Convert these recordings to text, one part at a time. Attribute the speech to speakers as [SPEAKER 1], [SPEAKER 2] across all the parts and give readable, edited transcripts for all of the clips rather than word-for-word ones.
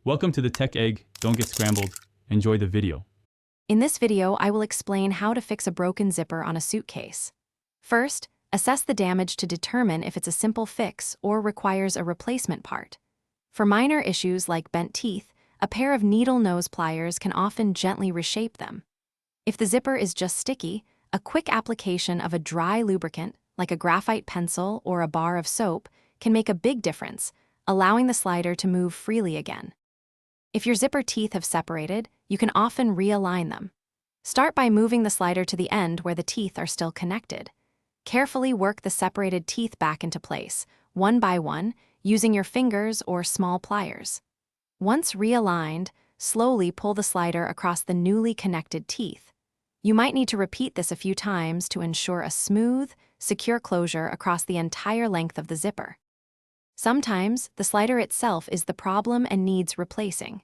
[SPEAKER 1] Welcome to the Tech Egg. Don't get scrambled. Enjoy the video.
[SPEAKER 2] In this video, I will explain how to fix a broken zipper on a suitcase. First, assess the damage to determine if it's a simple fix or requires a replacement part. For minor issues like bent teeth, a pair of needle nose pliers can often gently reshape them. If the zipper is just sticky, a quick application of a dry lubricant, like a graphite pencil or a bar of soap, can make a big difference, allowing the slider to move freely again. If your zipper teeth have separated, you can often realign them. Start by moving the slider to the end where the teeth are still connected. Carefully work the separated teeth back into place, one by one, using your fingers or small pliers. Once realigned, slowly pull the slider across the newly connected teeth. You might need to repeat this a few times to ensure a smooth, secure closure across the entire length of the zipper. Sometimes, the slider itself is the problem and needs replacing.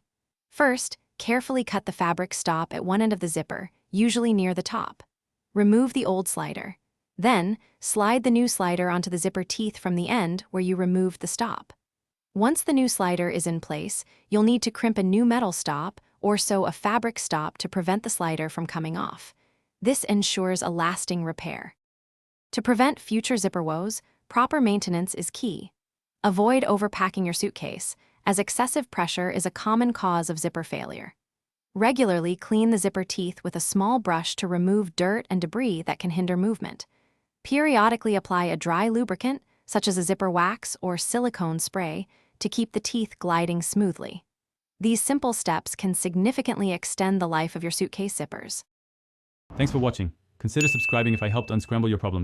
[SPEAKER 2] First, carefully cut the fabric stop at one end of the zipper, usually near the top. Remove the old slider. Then, slide the new slider onto the zipper teeth from the end where you removed the stop. Once the new slider is in place, you'll need to crimp a new metal stop or sew a fabric stop to prevent the slider from coming off. This ensures a lasting repair. To prevent future zipper woes, proper maintenance is key. Avoid overpacking your suitcase, as excessive pressure is a common cause of zipper failure. Regularly clean the zipper teeth with a small brush to remove dirt and debris that can hinder movement. Periodically apply a dry lubricant, such as a zipper wax or silicone spray, to keep the teeth gliding smoothly. These simple steps can significantly extend the life of your suitcase zippers.
[SPEAKER 1] Thanks for watching. Consider subscribing if I helped unscramble your problems.